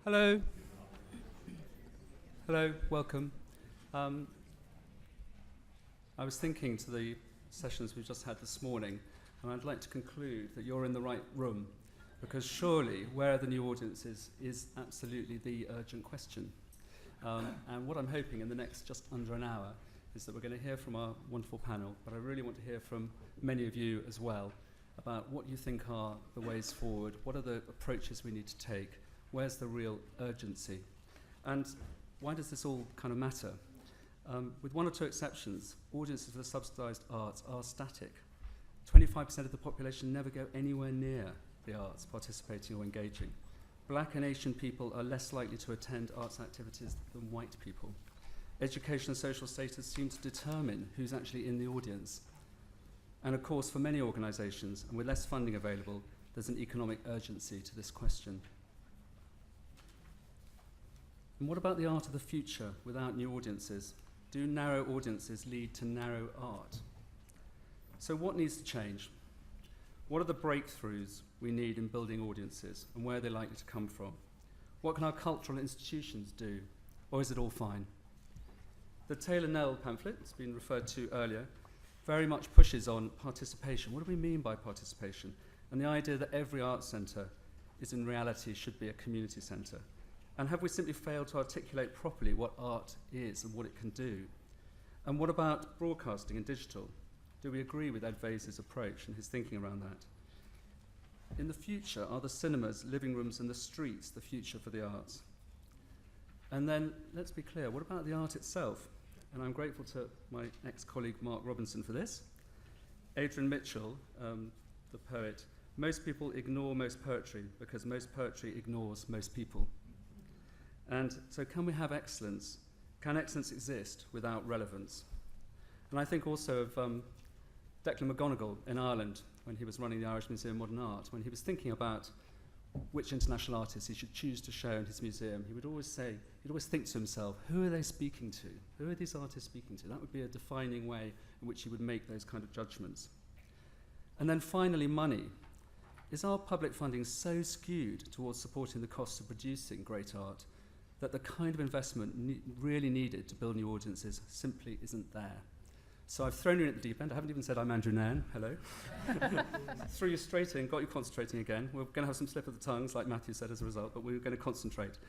Hello. Hello, welcome. I was thinking to the sessions we've just had this morning, and I'd like to conclude that you're in the right room, because surely where are the new audiences is absolutely the urgent question. And what I'm hoping in the next just under an hour is that we're going to hear from our wonderful panel, but I really want to hear from many of you as well about what you think are the ways forward, what are the approaches we need to take, where's the real urgency, and why does this all kind of matter? With one or two exceptions, audiences for the subsidised arts are static. 25% of the population never go anywhere near the arts, participating or engaging. Black and Asian people are less likely to attend arts activities than white people. Education and social status seem to determine who's actually in the audience. And of course, for many organisations, and with less funding available, there's an economic urgency to this question. And what about the art of the future without new audiences? Do narrow audiences lead to narrow art? So what needs to change? What are the breakthroughs we need in building audiences, and where are they likely to come from? What can our cultural institutions do? Or is it all fine? The Taylor Nell pamphlet, it's been referred to earlier, very much pushes on participation. What do we mean by participation? And the idea that every arts centre is in reality should be a community centre. And have we simply failed to articulate properly what art is and what it can do? And what about broadcasting and digital? Do we agree with Ed Vaiz's approach and his thinking around that? In the future, are the cinemas, living rooms and the streets the future for the arts? And then, let's be clear, what about the art itself? And I'm grateful to my ex-colleague Mark Robinson for this. Adrian Mitchell, the poet, most people ignore most poetry because most poetry ignores most people. And so can we have excellence? Can excellence exist without relevance? And I think also of Declan McGonigal in Ireland when he was running the Irish Museum of Modern Art, when he was thinking about which international artists he should choose to show in his museum, he would always say, he'd always think to himself, who are they speaking to? Who are these artists speaking to? That would be a defining way in which he would make those kind of judgments. And then finally, money. Is our public funding so skewed towards supporting the costs of producing great art that the kind of investment really needed to build new audiences simply isn't there? So I've thrown you in at the deep end. I haven't even said I'm Andrew Nairne. Hello. Threw you straight in, got you concentrating again. We're going to have some slip of the tongues, like Matthew said, as a result, but we're going to concentrate.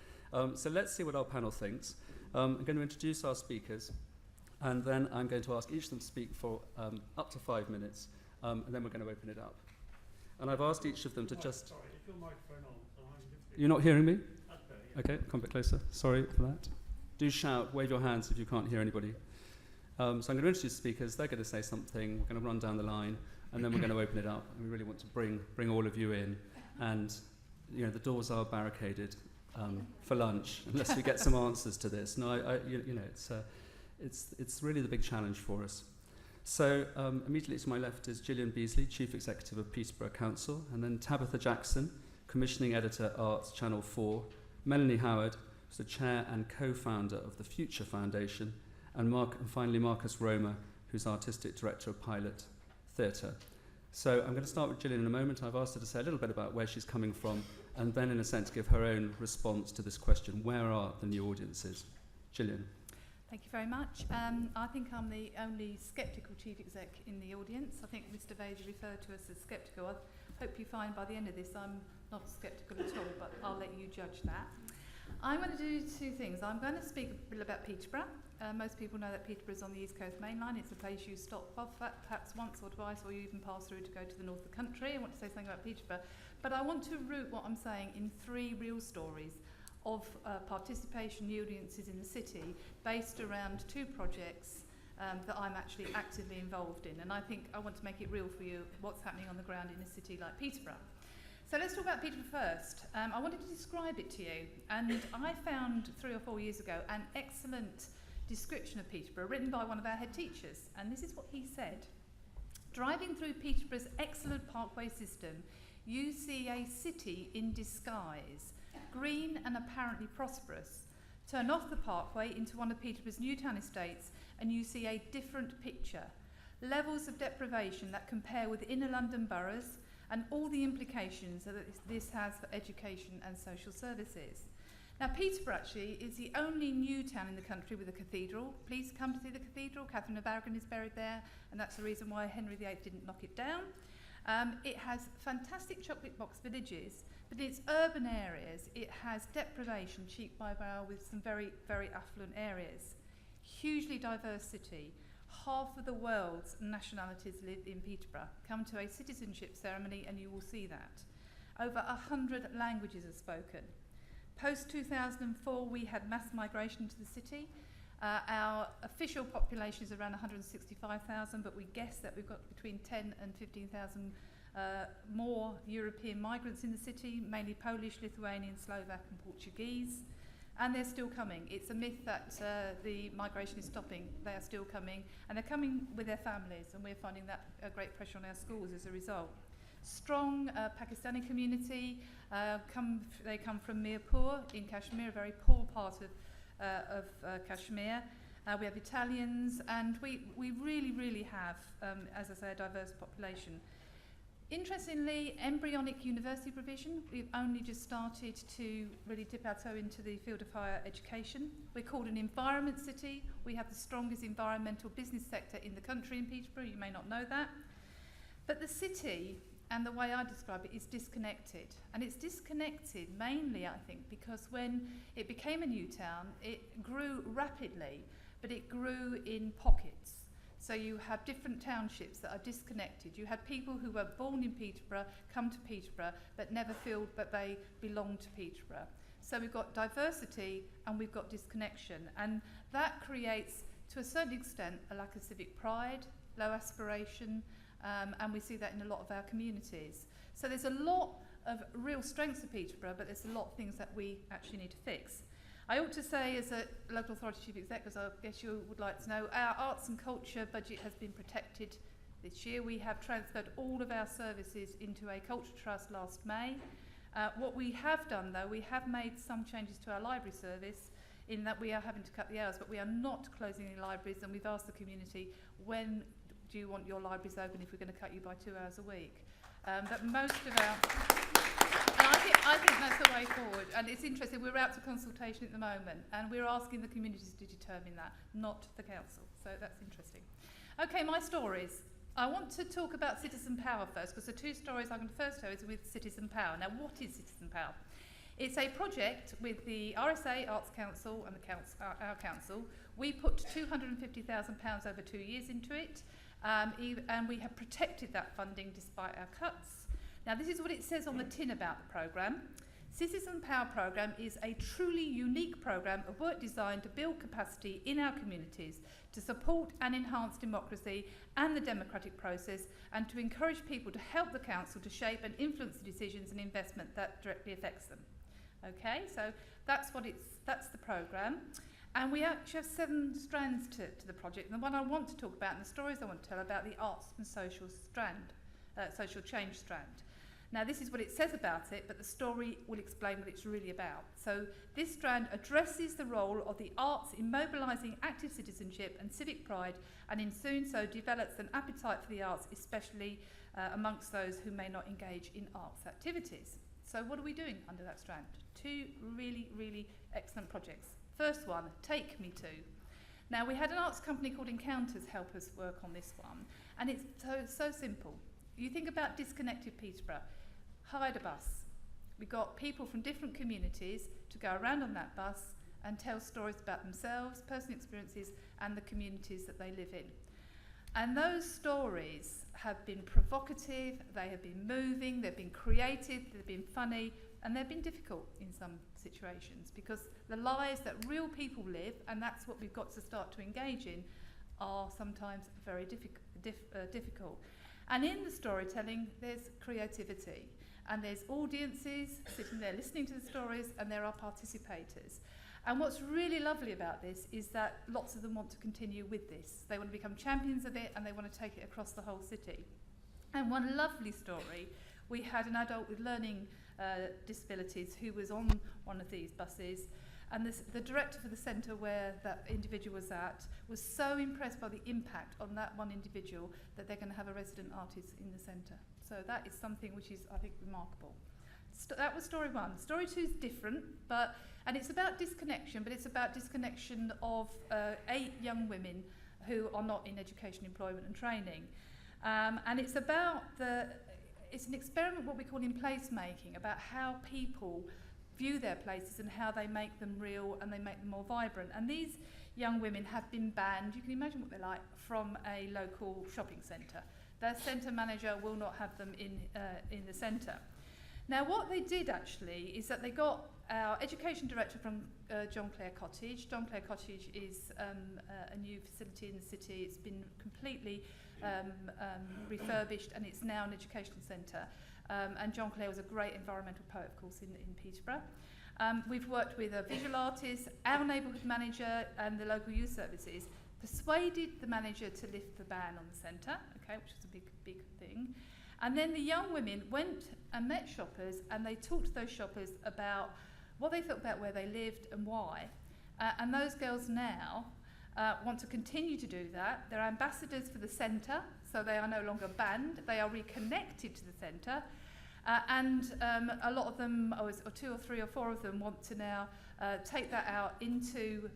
So let's see what our panel thinks. I'm going to introduce our speakers, and then I'm going to ask each of them to speak for up to 5 minutes, and then we're going to open it up. And I've asked each of them to just... Sorry, if your microphone on, you're not hearing me? Okay, come a bit closer. Sorry for that. Do shout, wave your hands if you can't hear anybody. So I'm going to introduce the speakers. They're going to say something. We're going to run down the line, and then we're going to open it up. And we really want to bring all of you in. And you know, the doors are barricaded for lunch, unless we get some answers to this. No, it's really the big challenge for us. So immediately to my left is Gillian Beasley, Chief Executive of Peterborough Council, and then Tabitha Jackson, Commissioning Editor, Arts, Channel 4, Melanie Howard, who's the Chair and Co-Founder of the Future Foundation, and finally Marcus Roma, who's Artistic Director of Pilot Theatre. So I'm going to start with Gillian in a moment. I've asked her to say a little bit about where she's coming from, and then in a sense give her own response to this question, where are the new audiences? Gillian. Thank you very much. I think I'm the only sceptical chief exec in the audience. I think Mr. Vaiz referred to us as sceptical. I hope you find by the end of this I'm not sceptical at all, but I'll let you judge that. I'm going to do two things. I'm going to speak a little about Peterborough. Most people know that Peterborough is on the East Coast Main Line. It's a place you stop off at perhaps once or twice, or you even pass through to go to the north of the country. I want to say something about Peterborough. But I want to root what I'm saying in 3 real stories of participation new audiences in the city based around 2 projects that I'm actually actively involved in. And I think I want to make it real for you what's happening on the ground in a city like Peterborough. So let's talk about Peterborough first. I wanted to describe it to you, and I found 3 or 4 years ago an excellent description of Peterborough written by one of our head teachers, and this is what he said. Driving through Peterborough's excellent parkway system, you see a city in disguise, green and apparently prosperous. Turn off the parkway into one of Peterborough's new town estates and you see a different picture. Levels of deprivation that compare with inner London boroughs and all the implications that this has for education and social services. Now, Peterborough actually is the only new town in the country with a cathedral. Please come to see the cathedral. Catherine of Aragon is buried there, and that's the reason why Henry VIII didn't knock it down. It has fantastic chocolate box villages, but in its urban areas, it has deprivation cheek by jowl with some very, very affluent areas. Hugely diverse city. Half of the world's nationalities live in Peterborough. Come to a citizenship ceremony and you will see that. Over 100 languages are spoken. Post-2004, we had mass migration to the city. Our official population is around 165,000, but we guess that we've got between 10 and 15,000 more European migrants in the city, mainly Polish, Lithuanian, Slovak and Portuguese. And they're still coming. It's a myth that the migration is stopping. They are still coming, and they're coming with their families, and we're finding that a great pressure on our schools as a result. Strong Pakistani community. They come from Mirpur in Kashmir, a very poor part of Kashmir. We have Italians, and we really, really have, as I say, a diverse population. Interestingly, embryonic university provision, we've only just started to really dip our toe into the field of higher education. We're called an environment city. We have the strongest environmental business sector in the country in Peterborough. You may not know that. But the city, and the way I describe it, is disconnected. And it's disconnected mainly, I think, because when it became a new town, it grew rapidly, but it grew in pockets. So you have different townships that are disconnected. You had people who were born in Peterborough, come to Peterborough, but never feel that they belong to Peterborough. So we've got diversity and we've got disconnection. And that creates, to a certain extent, a lack of civic pride, low aspiration, and we see that in a lot of our communities. So there's a lot of real strengths of Peterborough, but there's a lot of things that we actually need to fix. I ought to say, as a local authority chief exec, as I guess you would like to know, our arts and culture budget has been protected this year. We have transferred all of our services into a culture trust last May. What we have done, though, we have made some changes to our library service in that we are having to cut the hours, but we are not closing any libraries, and we've asked the community, when do you want your libraries open if we're going to cut you by 2 hours a week? But most of our... I think that's the way forward, and it's interesting. We're out to consultation at the moment, and we're asking the communities to determine that, not the council. So that's interesting. Okay, my stories. I want to talk about citizen power first, because the two stories I'm going to first tell is with citizen power. Now, what is citizen power? It's a project with the RSA, Arts Council, and our council. We put £250,000 over 2 years into it, and we have protected that funding despite our cuts. Now, this is what it says on the tin about the programme. Citizen Power Programme is a truly unique programme of work designed to build capacity in our communities, to support and enhance democracy and the democratic process, and to encourage people to help the council to shape and influence the decisions and investment that directly affects them. Okay, so that's the programme. And we actually have 7 strands to the project. And the one I want to talk about, and the stories I want to tell about, the arts and social change strand. Now, this is what it says about it, but the story will explain what it's really about. So this strand addresses the role of the arts in mobilising active citizenship and civic pride, and in doing so develops an appetite for the arts, especially amongst those who may not engage in arts activities. So what are we doing under that strand? 2 really, really excellent projects. First one, Take Me To. Now, we had an arts company called Encounters help us work on this one, and it's so simple. You think about disconnected Peterborough. Hired a bus. We got people from different communities to go around on that bus and tell stories about themselves, personal experiences, and the communities that they live in. And those stories have been provocative, they have been moving, they've been creative, they've been funny, and they've been difficult in some situations, because the lives that real people live, and that's what we've got to start to engage in, are sometimes very difficult. And in the storytelling, there's creativity. And there's audiences sitting there listening to the stories, and there are participators. And what's really lovely about this is that lots of them want to continue with this. They want to become champions of it, and they want to take it across the whole city. And one lovely story, we had an adult with learning disabilities who was on one of these buses, and the director for the centre where that individual was at was so impressed by the impact on that one individual that they're going to have a resident artist in the centre. So that is something which is, I think, remarkable. That was story one. Story two is different, and it's about disconnection, but it's about disconnection of 8 young women who are not in education, employment and training. And it's about it's an experiment, what we call in placemaking, about how people view their places and how they make them real and they make them more vibrant. And these young women have been banned, you can imagine what they're like, from a local shopping centre. Their centre manager will not have them in the centre. Now what they did actually is that they got our education director from John Clare Cottage. John Clare Cottage is a new facility in the city. It's been completely refurbished and it's now an educational centre. And John Clare was a great environmental poet, of course, in Peterborough. We've worked with a visual artist, our neighbourhood manager and the local youth services, persuaded the manager to lift the ban on the centre, okay, which was a big thing. And then the young women went and met shoppers and they talked to those shoppers about what they thought about where they lived and why. And those girls now want to continue to do that. They're ambassadors for the centre, so they are no longer banned. They are reconnected to the centre. And a lot of them, or 2 or 3 or 4 of them, want to now take that out into,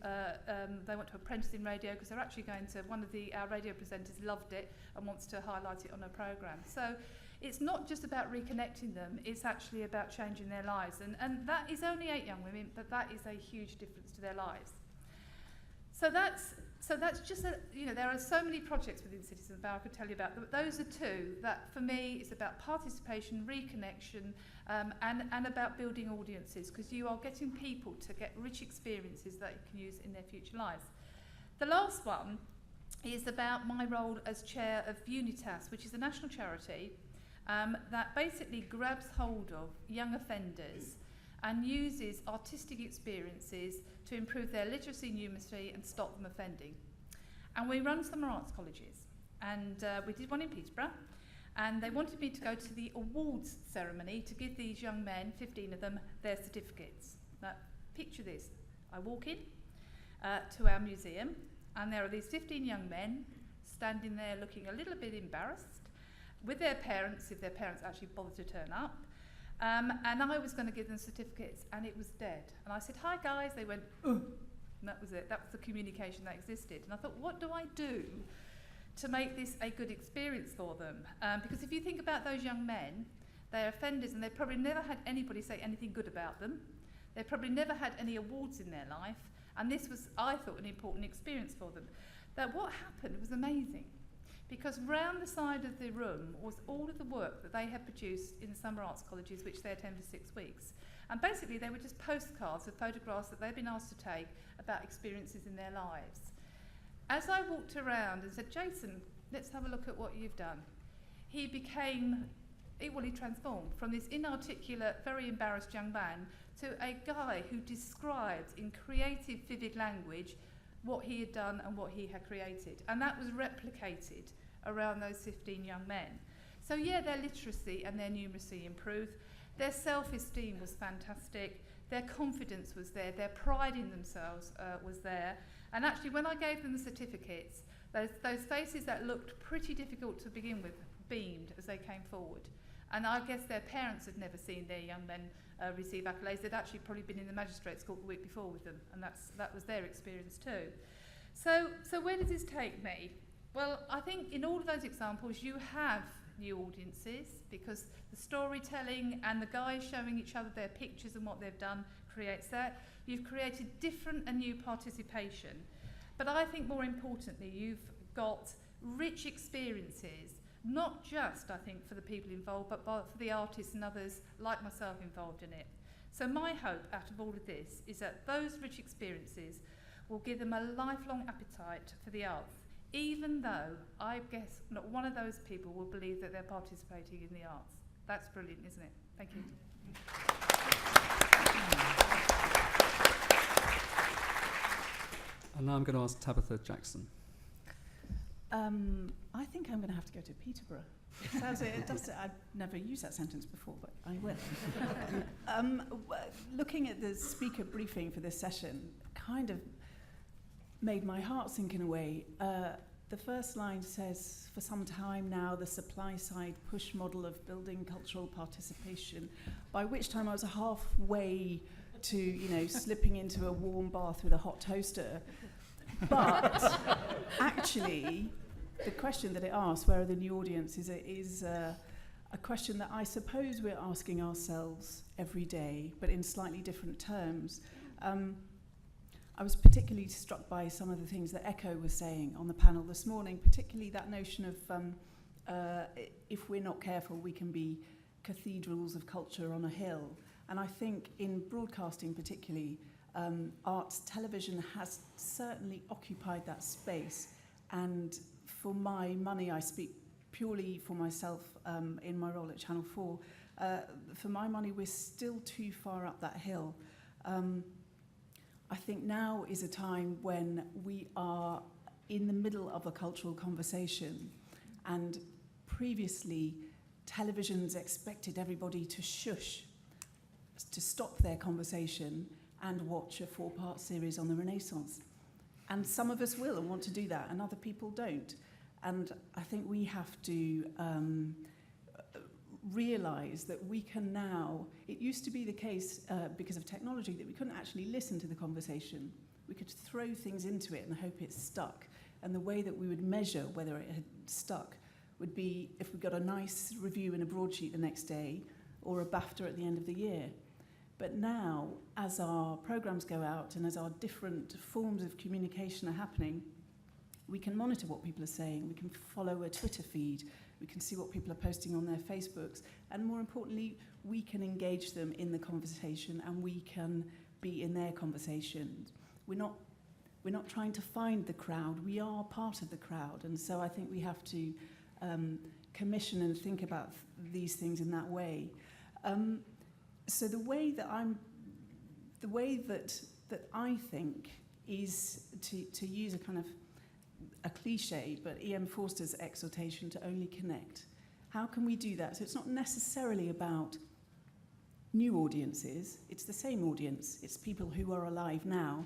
they want to apprentice in radio because they're actually going to, one of our radio presenters loved it and wants to highlight it on her programme. So it's not just about reconnecting them, it's actually about changing their lives. And that is only 8 young women, but that is a huge difference to their lives. So that's just, there are so many projects within Citizen Power I could tell you about, but those are 2 that for me is about participation, reconnection, and about building audiences, because you are getting people to get rich experiences that you can use in their future lives. The last one is about my role as chair of Unitas, which is a national charity that basically grabs hold of young offenders and uses artistic experiences to improve their literacy, numeracy and stop them offending. And we run summer arts colleges, and we did one in Peterborough, and they wanted me to go to the awards ceremony to give these young men, 15 of them, their certificates. Now, picture this. I walk in to our museum, and there are these 15 young men standing there looking a little bit embarrassed with their parents, if their parents actually bothered to turn up. And I was going to give them certificates, and it was dead. And I said, "Hi guys," they went, "Ugh." And that was it. That was the communication that existed. And I thought, what do I do to make this a good experience for them? Because if you think about those young men, they're offenders, and they've probably never had anybody say anything good about them. They've probably never had any awards in their life. And this was, I thought, an important experience for them. That what happened was amazing. Because round the side of the room was all of the work that they had produced in the summer arts colleges, which they attended for 6 weeks. And basically they were just postcards of photographs that they'd been asked to take about experiences in their lives. As I walked around and said, "Jason, let's have a look at what you've done," he transformed from this inarticulate, very embarrassed young man to a guy who described in creative, vivid language what he had done and what he had created. And that was replicated around those 15 young men. So yeah, their literacy and their numeracy improved. Their self-esteem was fantastic. Their confidence was there. Their pride in themselves was there. And actually, when I gave them the certificates, those faces that looked pretty difficult to begin with beamed as they came forward. And I guess their parents had never seen their young men receive accolades. They'd actually probably been in the magistrates' court the week before with them, and that was their experience too. So where does this take me? Well, I think in all of those examples you have new audiences, because the storytelling and the guys showing each other their pictures and what they've done creates that. You've created different and new participation. But I think more importantly, you've got rich experiences, not just, I think, for the people involved, but for the artists and others like myself involved in it. So my hope out of all of this is that those rich experiences will give them a lifelong appetite for the arts, even though I guess not one of those people will believe that they're participating in the arts. That's brilliant, isn't it? Thank you. And now I'm going to ask Tabitha Jackson. I think I'm going to have to go to Peterborough. I've never used that sentence before, but I will. Looking at the speaker briefing for this session kind of made my heart sink in a way. the first line says, for some time now, the supply-side push model of building cultural participation, by which time I was halfway to, slipping into a warm bath with a hot toaster. But actually, the question that it asks, where are the new audience, is a question that I suppose we're asking ourselves every day, but in slightly different terms. I was particularly struck by some of the things that Echo was saying on the panel this morning, particularly that notion of if we're not careful, we can be cathedrals of culture on a hill. And I think in broadcasting particularly, arts television has certainly occupied that space. And for my money, I speak purely for myself in my role at Channel 4, for my money, we're still too far up that hill. I think now is a time when we are in the middle of a cultural conversation, and previously televisions expected everybody to shush, to stop their conversation and watch a 4-part series on the Renaissance. And some of us will and want to do that, and other people don't. And I think we have to realise that we can now, it used to be the case because of technology that we couldn't actually listen to the conversation. We could throw things into it and hope it stuck. And the way that we would measure whether it had stuck would be if we got a nice review in a broadsheet the next day or a BAFTA at the end of the year. But now, as our programmes go out and as our different forms of communication are happening, we can monitor what people are saying, we can follow a Twitter feed, we can see what people are posting on their Facebooks, and more importantly, we can engage them in the conversation and we can be in their conversations. We're not trying to find the crowd, we are part of the crowd, and so I think we have to commission and think about these things in that way. So the way that I think is to use a kind of a cliche, but E.M. Forster's exhortation to only connect. How can we do that? So it's not necessarily about new audiences, it's the same audience. It's people who are alive now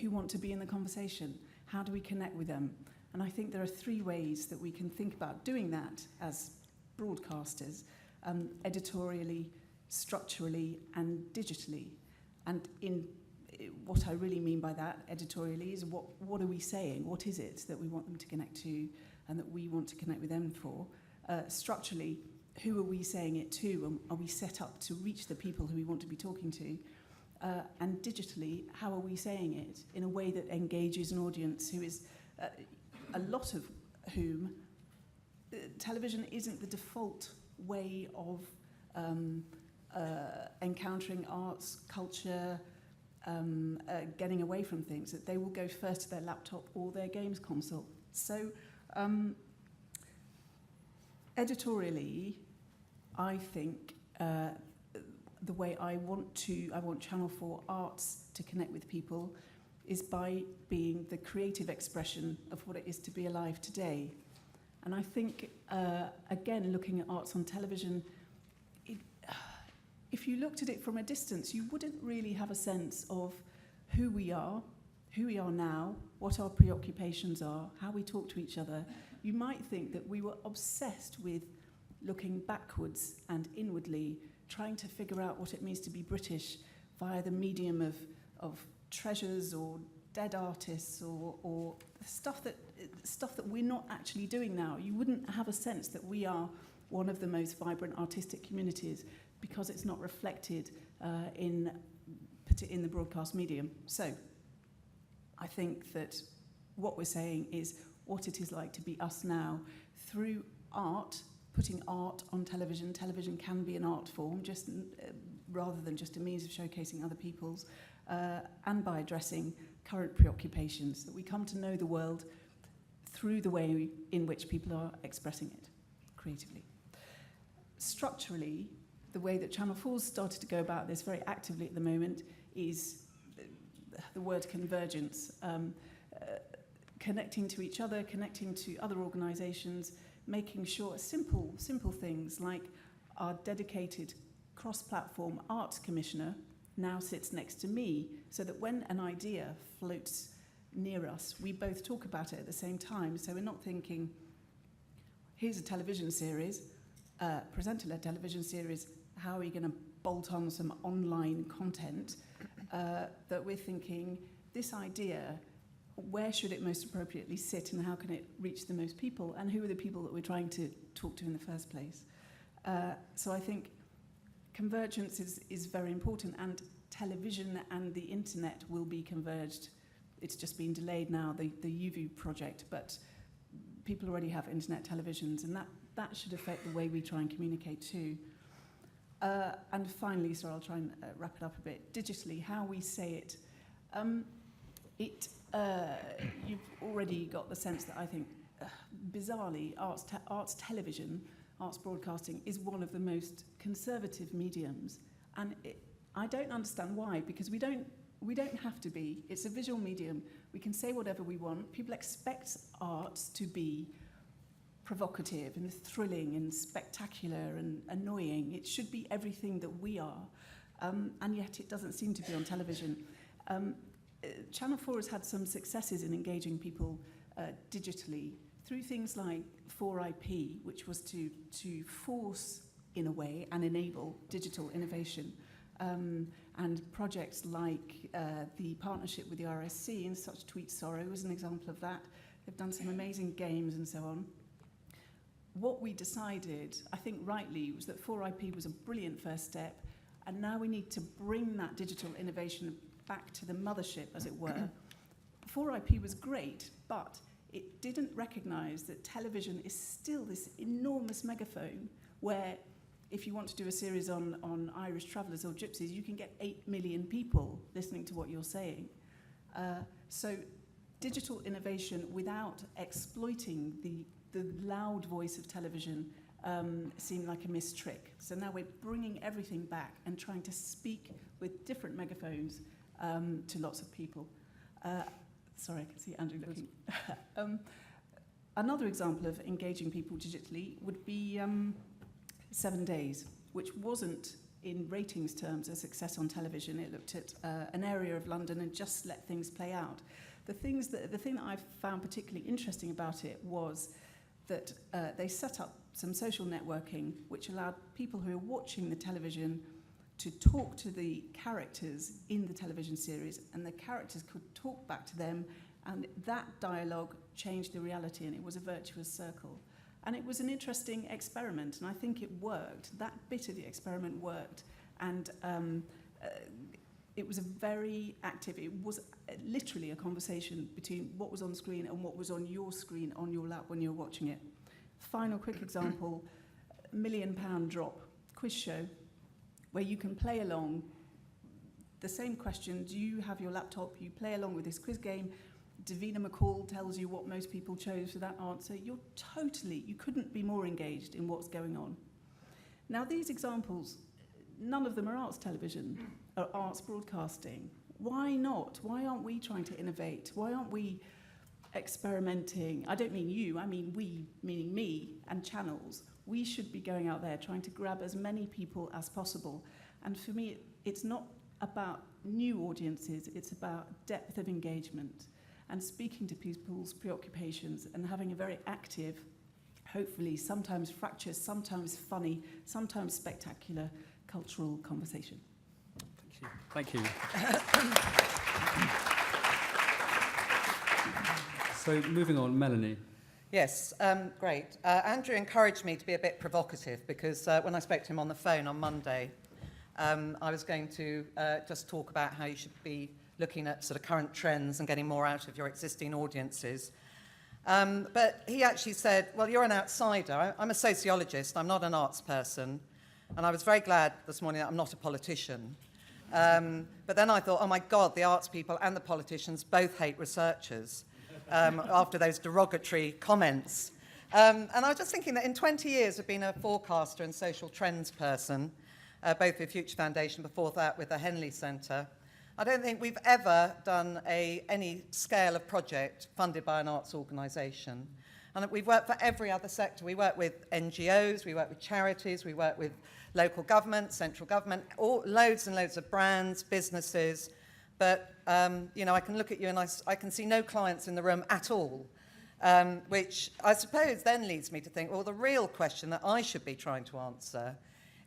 who want to be in the conversation. How do we connect with them? And I think there are 3 ways that we can think about doing that as broadcasters, editorially, structurally, and digitally. And in what I really mean by that, editorially, is what are we saying? What is it that we want them to connect to and that we want to connect with them for? Structurally, who are we saying it to, and are we set up to reach the people who we want to be talking to? And digitally, how are we saying it in a way that engages an audience who is, a lot of whom, television isn't the default way of encountering arts, culture, getting away from things, that they will go first to their laptop or their games console. So editorially, I think the way I want Channel 4 Arts to connect with people is by being the creative expression of what it is to be alive today. And I think, again, looking at arts on television, if you looked at it from a distance, you wouldn't really have a sense of who we are now, what our preoccupations are, how we talk to each other. You might think that we were obsessed with looking backwards and inwardly, trying to figure out what it means to be British via the medium of treasures or dead artists or stuff that we're not actually doing now. You wouldn't have a sense that we are one of the most vibrant artistic communities because it's not reflected in the broadcast medium. So I think that what we're saying is what it is like to be us now through art, putting art on television. Television can be an art form, just rather than just a means of showcasing other people's, and by addressing current preoccupations, that we come to know the world through the way in which people are expressing it creatively. Structurally, the way that Channel 4's started to go about this very actively at the moment is the word convergence, connecting to each other, connecting to other organisations, making sure simple things like our dedicated cross-platform arts commissioner now sits next to me, so that when an idea floats near us. We both talk about it at the same time, so we're not thinking, here's a television series, presenter-led television series, how are you going to bolt on some online content? That we're thinking, this idea, where should it most appropriately sit and how can it reach the most people, and who are the people that we're trying to talk to in the first place? So I think convergence is very important, and television and the internet will be converged. It's just been delayed now, the UView project, but people already have internet televisions, and that should affect the way we try and communicate too. And finally, so I'll try and wrap it up a bit, digitally, how we say it. You've already got the sense that I think, bizarrely, arts television, arts broadcasting is one of the most conservative mediums, and I don't understand why, because we don't have to be. It's a visual medium. We can say whatever we want. People expect arts to be provocative and thrilling and spectacular and annoying. It should be everything that we are, and yet it doesn't seem to be on television. Channel 4 has had some successes in engaging people digitally through things like 4IP, which was to force, in a way, and enable digital innovation. And projects like the partnership with the RSC and Such Tweet Sorrow is an example of that. They've done some amazing games and so on. What we decided, I think rightly, was that 4IP was a brilliant first step, and now we need to bring that digital innovation back to the mothership, as it were. 4IP was great, but it didn't recognise that television is still this enormous megaphone where if you want to do a series on Irish travellers or gypsies, you can get 8 million people listening to what you're saying. So digital innovation without exploiting the loud voice of television seemed like a missed trick. So now we're bringing everything back and trying to speak with different megaphones to lots of people. Sorry, I can see Andrew looking. Another example of engaging people digitally would be 7 Days, which wasn't, in ratings terms, a success on television. It looked at an area of London and just let things play out. The thing that I found particularly interesting about it was that they set up some social networking which allowed people who are watching the television to talk to the characters in the television series, and the characters could talk back to them, and that dialogue changed the reality, and it was a virtuous circle. And it was an interesting experiment, and I think it worked. That bit of the experiment worked, and it was a very active, it was literally a conversation between what was on screen and what was on your screen, on your lap when you were watching it. Final quick example, £1 Million Drop quiz show, where you can play along the same questions. You have your laptop, you play along with this quiz game. Davina McCall tells you what most people chose for that answer. You couldn't be more engaged in what's going on. Now, these examples, none of them are arts television, or arts broadcasting. Why not? Why aren't we trying to innovate? Why aren't we experimenting? I don't mean you, I mean we, meaning me and channels. We should be going out there trying to grab as many people as possible. And for me, it's not about new audiences, it's about depth of engagement and speaking to people's preoccupations and having a very active, hopefully sometimes fractious, sometimes funny, sometimes spectacular cultural conversation. Thank you. So moving on, Melanie. Yes, great. Andrew encouraged me to be a bit provocative because when I spoke to him on the phone on Monday, I was going to just talk about how you should be looking at sort of current trends and getting more out of your existing audiences. But he actually said, well, you're an outsider. I'm a sociologist. I'm not an arts person. And I was very glad this morning that I'm not a politician. But then I thought, oh, my God, the arts people and the politicians both hate researchers after those derogatory comments. And I was just thinking that in 20 years I've been a forecaster and social trends person, both with Future Foundation, before that with the Henley Centre. I don't think we've ever done any scale of project funded by an arts organisation. And we've worked for every other sector. We work with NGOs, we work with charities, we work with local government, central government, loads and loads of brands, businesses, but, I can look at you and I can see no clients in the room at all, which I suppose then leads me to think, well, the real question that I should be trying to answer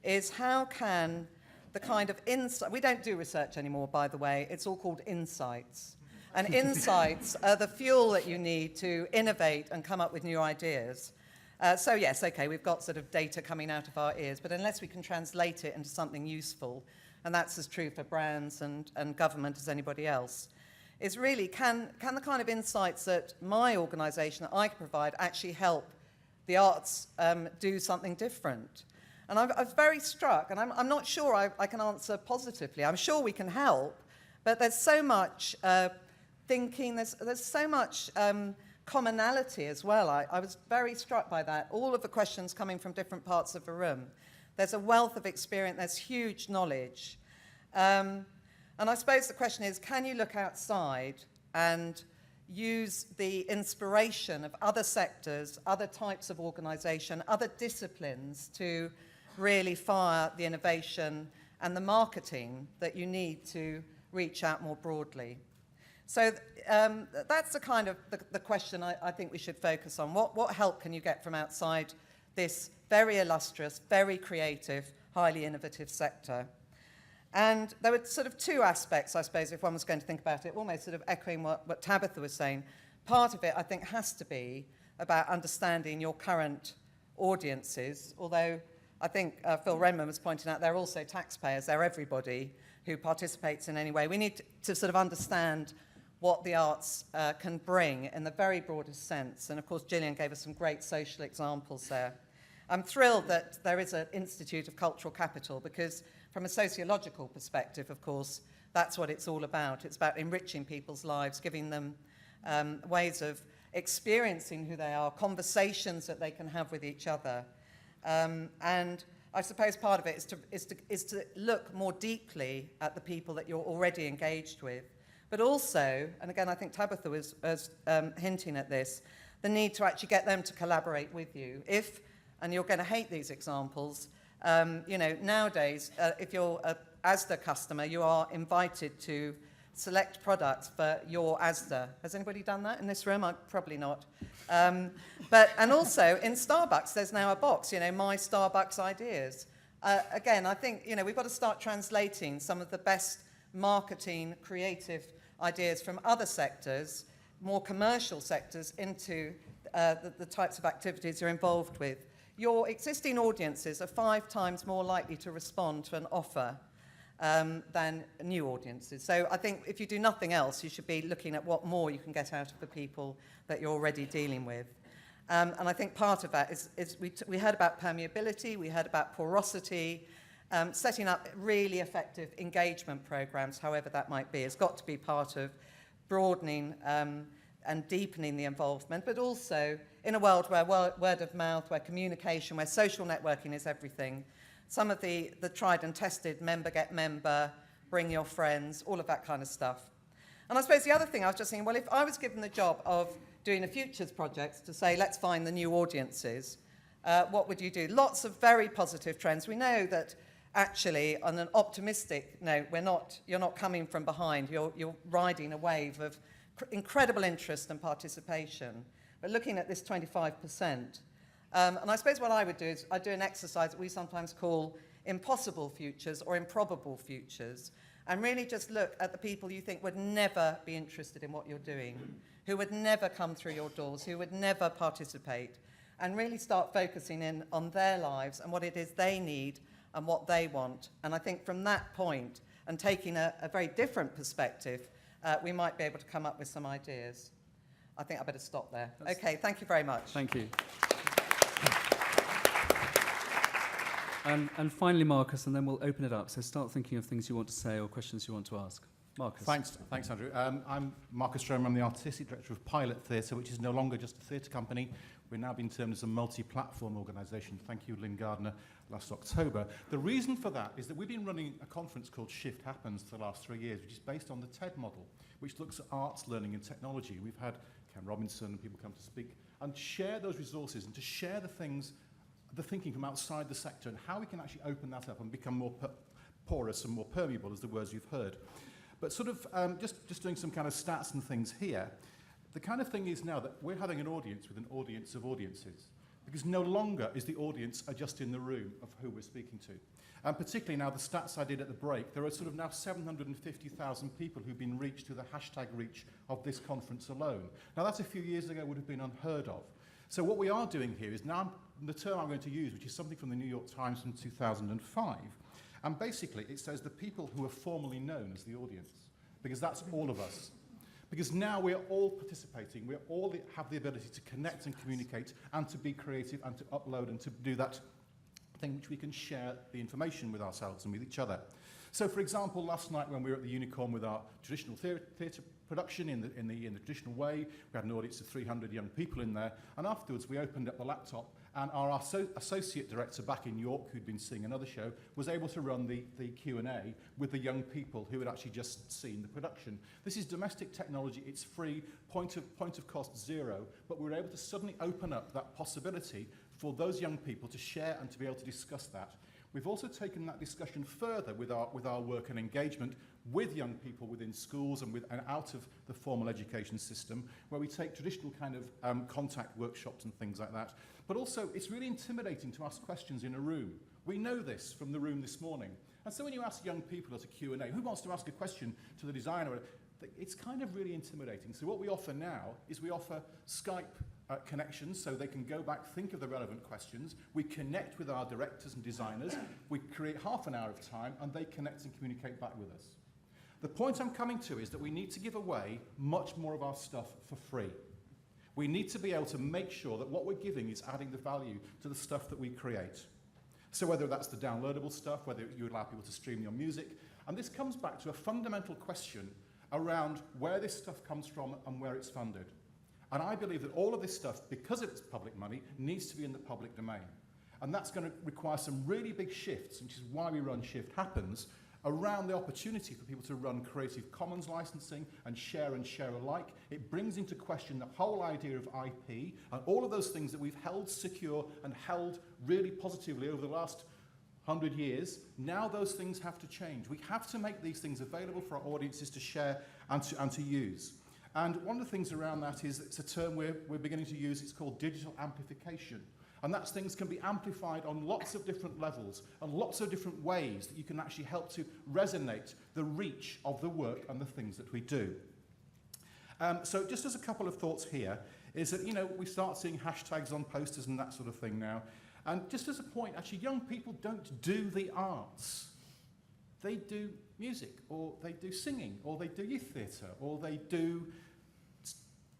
is how can the kind of insight... We don't do research anymore, by the way. It's all called insights. And insights are the fuel that you need to innovate and come up with new ideas. So yes, okay, we've got sort of data coming out of our ears, but unless we can translate it into something useful, and that's as true for brands and government as anybody else, is really, can the kind of insights that my organisation, that I can provide, actually help the arts do something different? And I was very struck, and I'm not sure I can answer positively. I'm sure we can help, but there's so much thinking, there's so much commonality as well. I was very struck by that. All of the questions coming from different parts of the room. There's a wealth of experience, there's huge knowledge. And I suppose the question is, can you look outside and use the inspiration of other sectors, other types of organisation, other disciplines to really fire the innovation and the marketing that you need to reach out more broadly? So that's the kind of the question I think we should focus on. What help can you get from outside this very illustrious, very creative, highly innovative sector? And there were sort of two aspects, I suppose, if one was going to think about it, almost sort of echoing what Tabitha was saying. Part of it, I think, has to be about understanding your current audiences, although I think Phil Renman was pointing out they're also taxpayers, they're everybody who participates in any way. We need to sort of understand what the arts can bring in the very broadest sense. And of course, Gillian gave us some great social examples there. I'm thrilled that there is an Institute of Cultural Capital because from a sociological perspective, of course, that's what it's all about. It's about enriching people's lives, giving them ways of experiencing who they are, conversations that they can have with each other. And I suppose part of it is to look more deeply at the people that you're already engaged with. But also, and again, I think Tabitha was hinting at this, the need to actually get them to collaborate with you. If, and you're going to hate these examples, nowadays, if you're an Asda customer, you are invited to select products for your Asda. Has anybody done that in this room? Probably not. And also, in Starbucks, there's now a box, my Starbucks ideas. Again, I think, we've got to start translating some of the best marketing, creative ideas from other sectors, more commercial sectors, into the types of activities you're involved with. Your existing audiences are 5 times more likely to respond to an offer than new audiences. So I think if you do nothing else, you should be looking at what more you can get out of the people that you're already dealing with. And I think part of that is we heard about permeability, we heard about porosity, setting up really effective engagement programs, however that might be, has got to be part of broadening and deepening the involvement, but also in a world where word of mouth, where communication, where social networking is everything, some of the tried and tested member get member, bring your friends, all of that kind of stuff. And I suppose the other thing I was just thinking, well, if I was given the job of doing a futures project to say, let's find the new audiences, what would you do? Lots of very positive trends. We know that actually, on an optimistic note, you're not coming from behind. You're riding a wave of incredible interest and participation. But looking at this 25%, and I suppose what I would do is I'd do an exercise that we sometimes call impossible futures or improbable futures, and really just look at the people you think would never be interested in what you're doing, who would never come through your doors, who would never participate, and really start focusing in on their lives and what it is they need and what they want. And I think from that point, and taking a very different perspective, we might be able to come up with some ideas. I think I better stop there. Okay, thank you very much. Thank you. And finally, Marcus, and then we'll open it up. So start thinking of things you want to say or questions you want to ask. Marcus. Thanks, Andrew. I'm Marcus Stromer. I'm the Artistic Director of Pilot Theatre, which is no longer just a theatre company. We're now being termed as a multi-platform organisation. Thank you, Lynn Gardner, last October. The reason for that is that we've been running a conference called Shift Happens for the last 3 years, which is based on the TED model, which looks at arts, learning and technology. We've had Ken Robinson and people come to speak and share those resources and to share the thinking from outside the sector and how we can actually open that up and become more porous and more permeable, as the words you've heard. But sort of just doing some kind of stats and things here, the kind of thing is now that we're having an audience with an audience of audiences, because no longer is the audience just in the room of who we're speaking to. And particularly now, the stats I did at the break, there are sort of now 750,000 people who've been reached through the hashtag reach of this conference alone. Now, that's a few years ago would have been unheard of. So what we are doing here is now the term I'm going to use, which is something from the New York Times from 2005. And basically, it says the people who are formerly known as the audience, because that's all of us. Because now we're all participating, we all have the ability to connect and communicate and to be creative and to upload and to do that thing which we can share the information with ourselves and with each other. So, for example, last night when we were at the Unicorn with our traditional theatre production in the traditional way, we had an audience of 300 young people in there, and afterwards we opened up the laptop, and our associate director back in York, who'd been seeing another show, was able to run the Q&A with the young people who had actually just seen the production. This is domestic technology, it's free, point of cost zero, but we were able to suddenly open up that possibility for those young people to share and to be able to discuss that. We've also taken that discussion further with our work and engagement with young people within schools and out of the formal education system, where we take traditional kind of contact workshops and things like that. But also, it's really intimidating to ask questions in a room. We know this from the room this morning. And so when you ask young people at a Q&A, who wants to ask a question to the designer? It's kind of really intimidating. So what we offer now is we offer Skype connections, so they can go back, think of the relevant questions. We connect with our directors and designers. We create half an hour of time, and they connect and communicate back with us. The point I'm coming to is that we need to give away much more of our stuff for free. We need to be able to make sure that what we're giving is adding the value to the stuff that we create. So whether that's the downloadable stuff, whether you allow people to stream your music, and this comes back to a fundamental question around where this stuff comes from and where it's funded. And I believe that all of this stuff, because it's public money, needs to be in the public domain. And that's going to require some really big shifts, which is why we run Shift Happens, around the opportunity for people to run Creative Commons licensing and share alike. It brings into question the whole idea of IP and all of those things that we've held secure and held really positively over the last 100 years. Now those things have to change. We have to make these things available for our audiences to share and to use. And one of the things around that is it's a term we're beginning to use. It's called digital amplification. And that things can be amplified on lots of different levels and lots of different ways that you can actually help to resonate the reach of the work and the things that we do. So just as a couple of thoughts here is that, we start seeing hashtags on posters and that sort of thing now. And just as a point, actually, young people don't do the arts. They do music, or they do singing, or they do youth theatre, or they do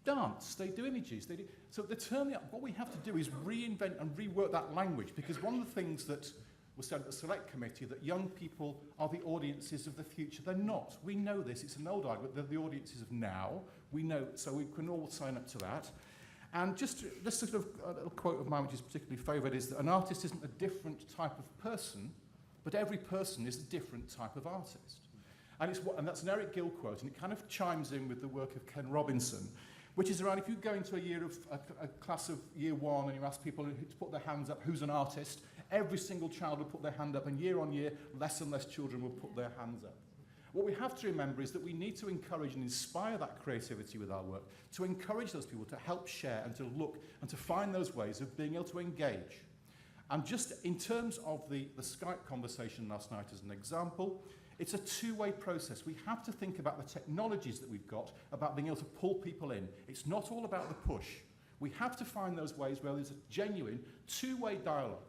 dance, they do images. So the term, what we have to do is reinvent and rework that language, because one of the things that was said at the Select Committee, that young people are the audiences of the future. They're not. We know this. It's an old argument. They're the audiences of now. We know, so we can all sign up to that. And just sort of a little quote of mine, which is particularly favoured, is that an artist isn't a different type of person, but every person is a different type of artist. And that's an Eric Gill quote, and it kind of chimes in with the work of Ken Robinson, which is around, if you go into a class of year one and you ask people to put their hands up, who's an artist, every single child will put their hand up, and on year, less and less children will put their hands up. What we have to remember is that we need to encourage and inspire that creativity with our work, to encourage those people to help share and to look and to find those ways of being able to engage. And just in terms of the Skype conversation last night as an example, it's a two-way process. We have to think about the technologies that we've got, about being able to pull people in. It's not all about the push. We have to find those ways where there's a genuine two-way dialogue.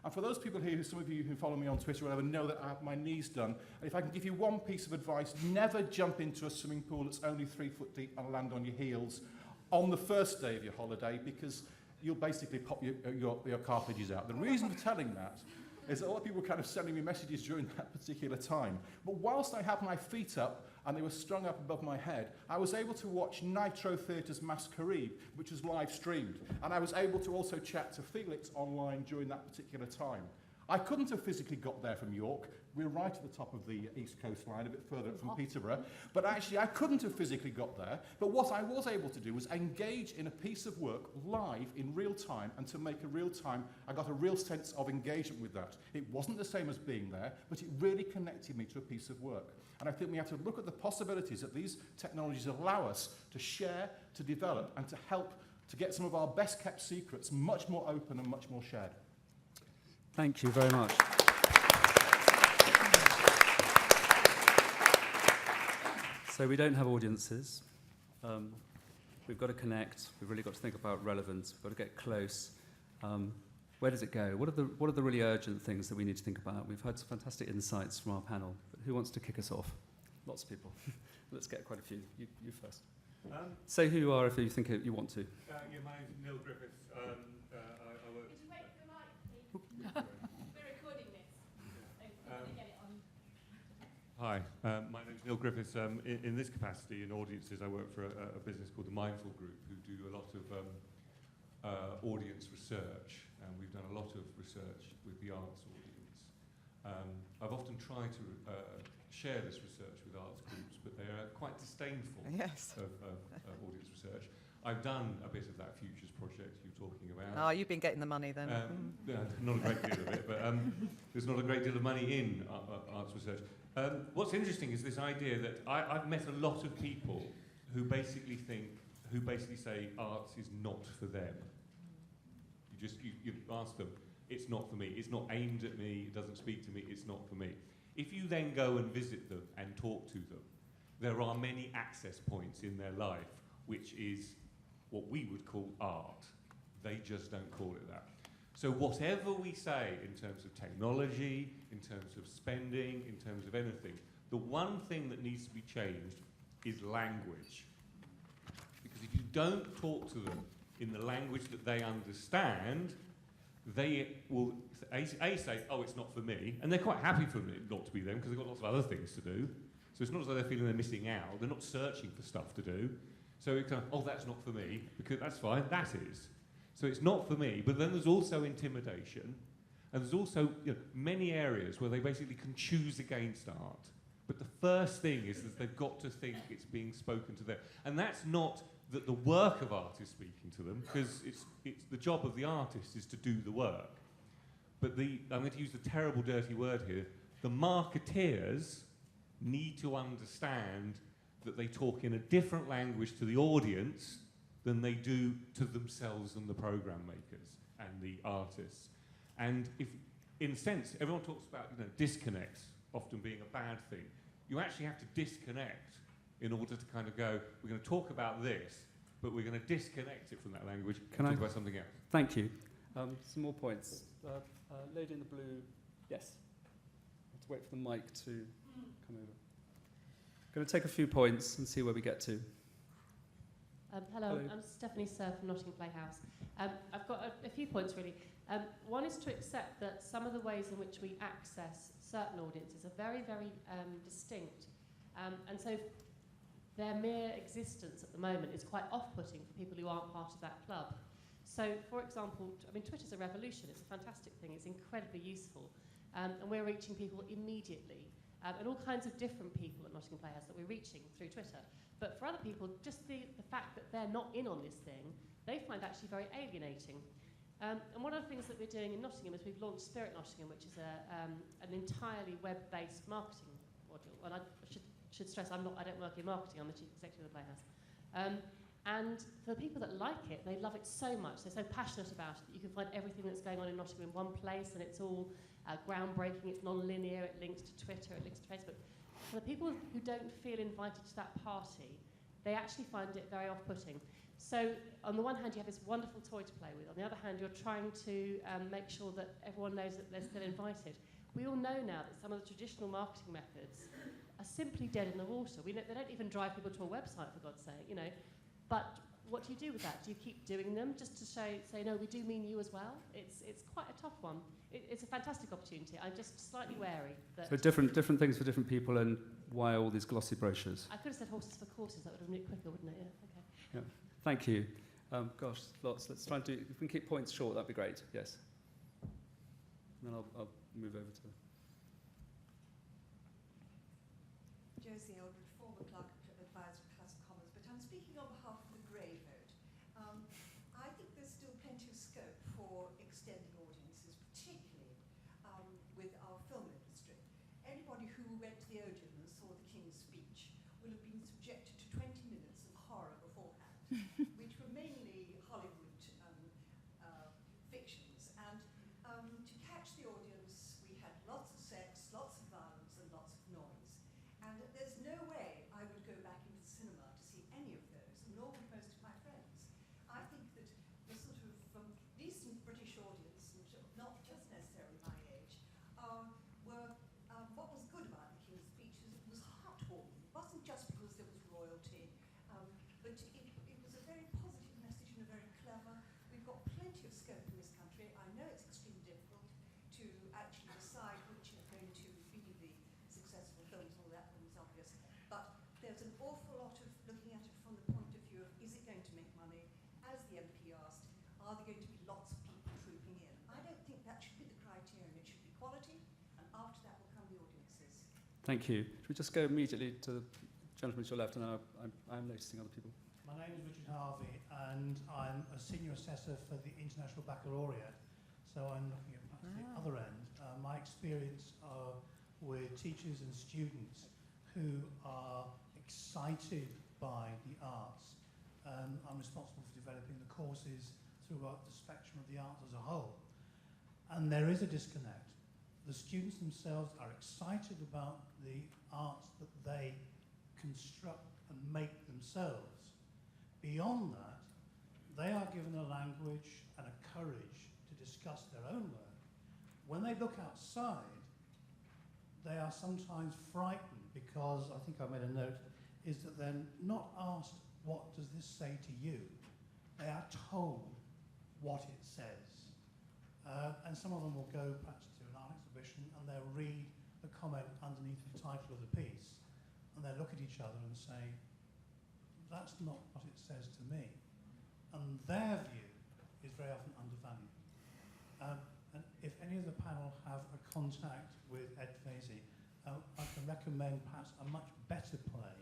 And for those people here, some of you who follow me on Twitter or whatever, know that I have my knees done. And if I can give you one piece of advice, never jump into a swimming pool that's only 3 foot deep and land on your heels on the first day of your holiday, because you'll basically pop your cartilages out. The reason for telling that is that a lot of people were kind of sending me messages during that particular time. But whilst I had my feet up and they were strung up above my head, I was able to watch Nitro Theatre's Masquerade, which was live streamed. And I was able to also chat to Felix online during that particular time. I couldn't have physically got there from York, we're right at the top of the East Coast line, a bit further up from Peterborough. But actually, I couldn't have physically got there. But what I was able to do was engage in a piece of work live in real time, and to make a real time, I got a real sense of engagement with that. It wasn't the same as being there, but it really connected me to a piece of work. And I think we have to look at the possibilities that these technologies allow us to share, to develop, and to help to get some of our best kept secrets much more open and much more shared. Thank you very much. So we don't have audiences. We've got to connect. We've really got to think about relevance. We've got to get close. Where does it go? What are the really urgent things that we need to think about? We've had some fantastic insights from our panel. But who wants to kick us off? Lots of people. Let's get quite a few. You first. Say who you are if you think you want to. Yeah, my name's Neil Griffiths. I work. Could you wait for the mic, please? We're recording this. So we want to get it on. Hi, my name's Neil Griffiths. In this capacity, in audiences, I work for a business called the Mindful Group, who do a lot of audience research, and we've done a lot of research with the arts audience. I've often tried to share this research with arts groups, but they are quite disdainful of audience research. I've done a bit of that Futures project you're talking about. Oh, you've been getting the money then. Yeah, not a great deal of it, but there's not a great deal of money in arts research. What's interesting is this idea that I've met a lot of people who basically say arts is not for them. You ask them, it's not for me, it's not aimed at me, it doesn't speak to me, it's not for me. If you then go and visit them and talk to them, there are many access points in their life, which is what we would call art. They just don't call it that. So whatever we say in terms of technology, in terms of spending, in terms of anything, the one thing that needs to be changed is language. Because if you don't talk to them in the language that they understand, they will say, oh, it's not for me, and they're quite happy for it not to be them because they've got lots of other things to do. So it's not as though they're feeling they're missing out. They're not searching for stuff to do. So it's kind of, oh, that's not for me, because that's fine, that is. So it's not for me, but then there's also intimidation, and there's also many areas where they basically can choose against art. But the first thing is that they've got to think it's being spoken to them. And that's not that the work of art is speaking to them, because it's the job of the artist is to do the work. But I'm going to use the terrible dirty word here, the marketeers need to understand that they talk in a different language to the audience than they do to themselves and the program makers and the artists. And if, in a sense, everyone talks about disconnects often being a bad thing, you actually have to disconnect in order to kind of go, we're going to talk about this, but we're going to disconnect it from that language and talk about something else. Thank you. Some more points. Lady in the blue, yes. I have to wait for the mic to come over. Going to take a few points and see where we get to. Hello, I'm Stephanie Sir from Nottingham Playhouse. I've got a few points really. One is to accept that some of the ways in which we access certain audiences are very, very distinct. And so their mere existence at the moment is quite off-putting for people who aren't part of that club. So, for example, Twitter's a revolution. It's a fantastic thing. It's incredibly useful. And we're reaching people immediately. And all kinds of different people at Nottingham Playhouse that we're reaching through Twitter. But for other people, just the fact that they're not in on this thing, they find actually very alienating. And one of the things that we're doing in Nottingham is we've launched Spirit Nottingham, which is an entirely web-based marketing module. And I should stress, I don't work in marketing, I'm the chief executive of the Playhouse. And for the people that like it, they love it so much, they're so passionate about it, that you can find everything that's going on in Nottingham in one place, and it's all groundbreaking, it's non-linear, it links to Twitter, it links to Facebook. For the people who don't feel invited to that party, they actually find it very off-putting. So on the one hand, you have this wonderful toy to play with. On the other hand, you're trying to make sure that everyone knows that they're still invited. We all know now that some of the traditional marketing methods are simply dead in the water. They don't even drive people to a website, for God's sake, But what do you do with that? Do you keep doing them just to say, no, we do mean you as well? It's quite a tough one. It's a fantastic opportunity. I'm just slightly wary. That So different things for different people, and why all these glossy brochures? I could have said horses for courses. That would have been it quicker, wouldn't it? Yeah. Okay. Yeah. Thank you. Gosh, lots. Let's try and do. If we can keep points short, that'd be great. Yes. And then I'll move over to. Josie Eldred, former clerk advisor of House of Commons, but I'm speaking on behalf of the Grey vote. I think there's still plenty of scope for extending audiences, particularly with our film industry. Anybody who went to the Odeon and saw the King's speech will have been subjected to 20 minutes of horror beforehand, which were mainly Hollywood fictions. And to catch the audience, we had lots of sex, lots of violence, and lots of noise. And there's no way I would go back into the cinema to see any of those, nor would most of my friends. I think that the sort of decent British audience, and not just necessarily my age, were what was good about the King's speech is it was heartwarming. It wasn't just because there was royalty, but it was a very positive message and a very clever. We've got plenty of scope in this country. I know it's extremely difficult to actually decide which are going to be the successful films, all that is obvious. But there's an awful lot of looking at it from the point of view of, is it going to make money? As the MP asked, are there going to be lots of people trooping in? I don't think that should be the criterion. It should be quality, and after that will come the audiences. Thank you. Should we just go immediately to the gentleman to your left, and I'm noticing other people. My name is Richard Harvey, and I'm a senior assessor for the International Baccalaureate. So I'm looking at perhaps the other end. My experience with teachers and students who are excited by the arts. I'm responsible for developing the courses throughout the spectrum of the arts as a whole. And there is a disconnect. The students themselves are excited about the arts that they construct and make themselves. Beyond that, they are given a language and a courage to discuss their own work. When they look outside, they are sometimes frightened because, I think I made a note, is that they're not asked, what does this say to you? They are told what it says. And some of them will go perhaps to an art exhibition and they'll read the comment underneath the title of the piece, and they'll look at each other and say, that's not what it says to me. And their view is very often undervalued. And if any of the panel have a contact with Ed Vasey, I can recommend perhaps a much better play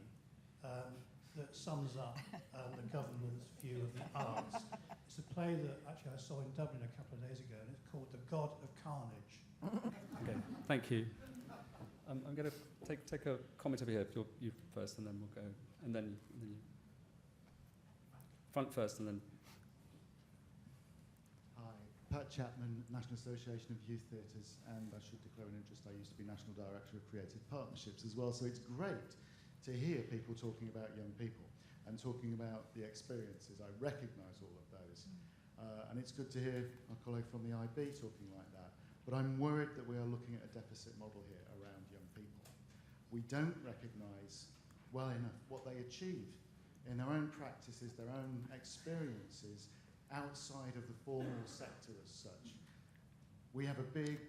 that sums up the government's view of the arts. It's a play that actually I saw in Dublin a couple of days ago, and it's called The God of Carnage. Okay, thank you. I'm going to take a comment over here. You first, and then we'll go, and then you. Front first, and then. Hi, Pat Chapman, National Association of Youth Theatres, and I should declare an interest. I used to be National Director of Creative Partnerships as well, so it's great to hear people talking about young people and talking about the experiences. I recognise all of those, and it's good to hear our colleague from the IB talking like that. But I'm worried that we are looking at a deficit model here around young people. We don't recognise well enough what they achieve in their own practices, their own experiences outside of the formal sector as such. We have a big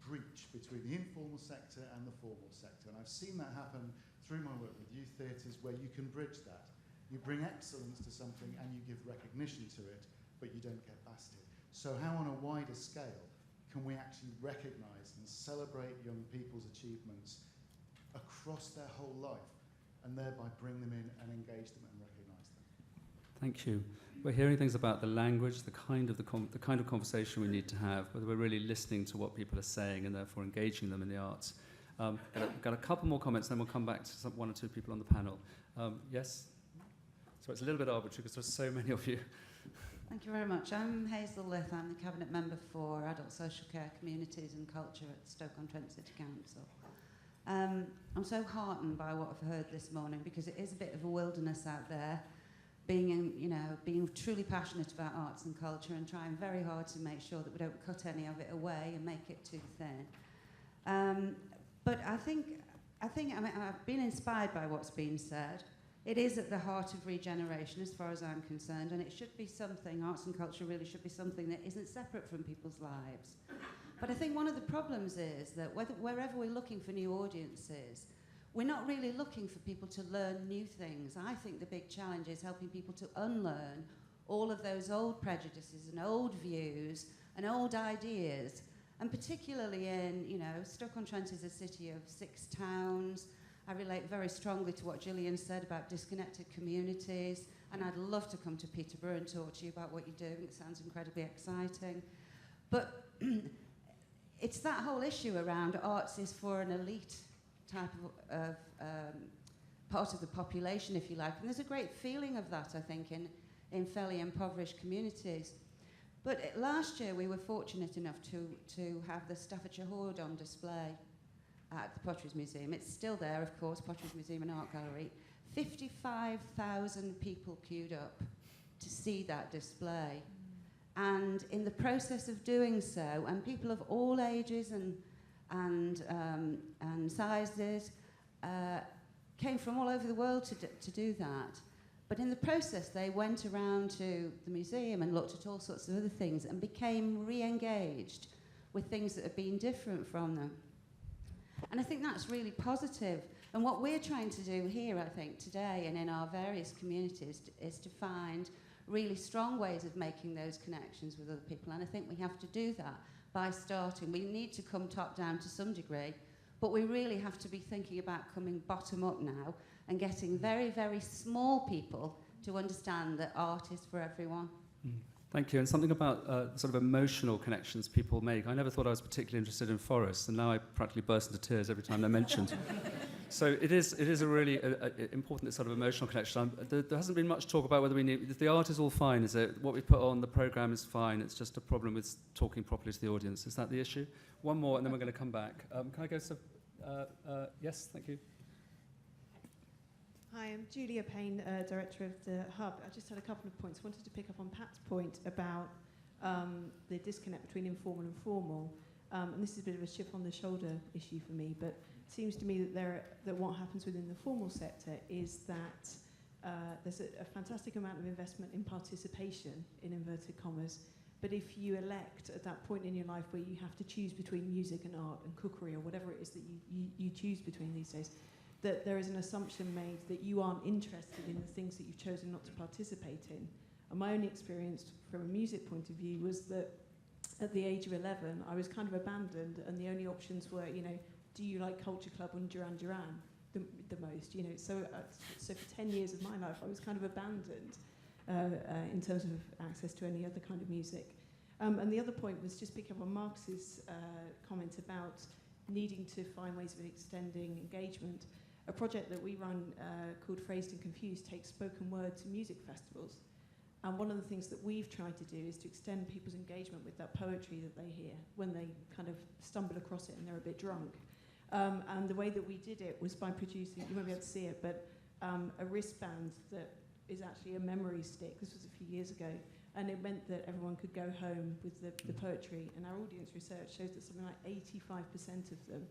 breach between the informal sector and the formal sector, and I've seen that happen through my work with youth theatres, where you can bridge that. You bring excellence to something and you give recognition to it, but you don't get past it. So how on a wider scale can we actually recognise and celebrate young people's achievements across their whole life, and thereby bring them in and engage them and recognise them? Thank you. We're hearing things about the language, the kind of conversation we need to have, whether we're really listening to what people are saying and therefore engaging them in the arts. Got a couple more comments, then we'll come back to one or two people on the panel. Yes? So it's a little bit arbitrary because there's so many of you. Thank you very much. I'm Hazel Lith. I'm the Cabinet Member for Adult Social Care, Communities and Culture at Stoke-on-Trent City Council. I'm so heartened by what I've heard this morning, because it is a bit of a wilderness out there, being truly passionate about arts and culture and trying very hard to make sure that we don't cut any of it away and make it too thin. But I think I've been inspired by what's been said. It is at the heart of regeneration as far as I'm concerned, and it should be something, arts and culture really should be something that isn't separate from people's lives. But I think one of the problems is that wherever we're looking for new audiences, we're not really looking for people to learn new things. I think the big challenge is helping people to unlearn all of those old prejudices and old views and old ideas. And particularly in, Stoke-on-Trent is a city of 6 towns. I relate very strongly to what Gillian said about disconnected communities, and I'd love to come to Peterborough and talk to you about what you're doing. It sounds incredibly exciting. But it's that whole issue around arts is for an elite type of part of the population, if you like. And there's a great feeling of that, I think, in fairly impoverished communities. But last year we were fortunate enough to have the Staffordshire Hoard on display at the Potteries Museum. It's still there, of course, Potteries Museum and Art Gallery. 55,000 people queued up to see that display. And in the process of doing so, and people of all ages and sizes came from all over the world to do that. But in the process, they went around to the museum and looked at all sorts of other things and became re-engaged with things that have been different from them. And I think that's really positive. And what we're trying to do here, I think, today and in our various communities is to find really strong ways of making those connections with other people. And I think we have to do that by starting. We need to come top down to some degree, but we really have to be thinking about coming bottom up now and getting very, very small people to understand that art is for everyone. Thank you. And something about sort of emotional connections people make. I never thought I was particularly interested in forests, and now I practically burst into tears every time they're mentioned. So it is a really important sort of emotional connection. There hasn't been much talk about whether we need... The art is all fine, is it? What we put on the programme is fine. It's just a problem with talking properly to the audience. Is that the issue? One more, and then we're going to come back. Can I go to... yes, thank you. Hi, I'm Julia Payne, Director of the Hub. I just had a couple of points. I wanted to pick up on Pat's point about the disconnect between informal and formal. And this is a bit of a chip on the shoulder issue for me, but it seems to me that what happens within the formal sector is that there's a fantastic amount of investment in participation, in inverted commas, but if you elect at that point in your life where you have to choose between music and art and cookery or whatever it is that you choose between these days, that there is an assumption made that you aren't interested in the things that you've chosen not to participate in. And my own experience from a music point of view was that at the age of 11, I was kind of abandoned, and the only options were, do you like Culture Club and Duran Duran the most? So for 10 years of my life, I was kind of abandoned in terms of access to any other kind of music. And the other point was just picking up on Marcus's comment about needing to find ways of extending engagement. A project that we run called Phrased and Confused takes spoken word to music festivals. And one of the things that we've tried to do is to extend people's engagement with that poetry that they hear when they kind of stumble across it and they're a bit drunk. And the way that we did it was by producing, you won't be able to see it, but a wristband that is actually a memory stick. This was a few years ago. And it meant that everyone could go home with the poetry. And our audience research shows that something like 85% of them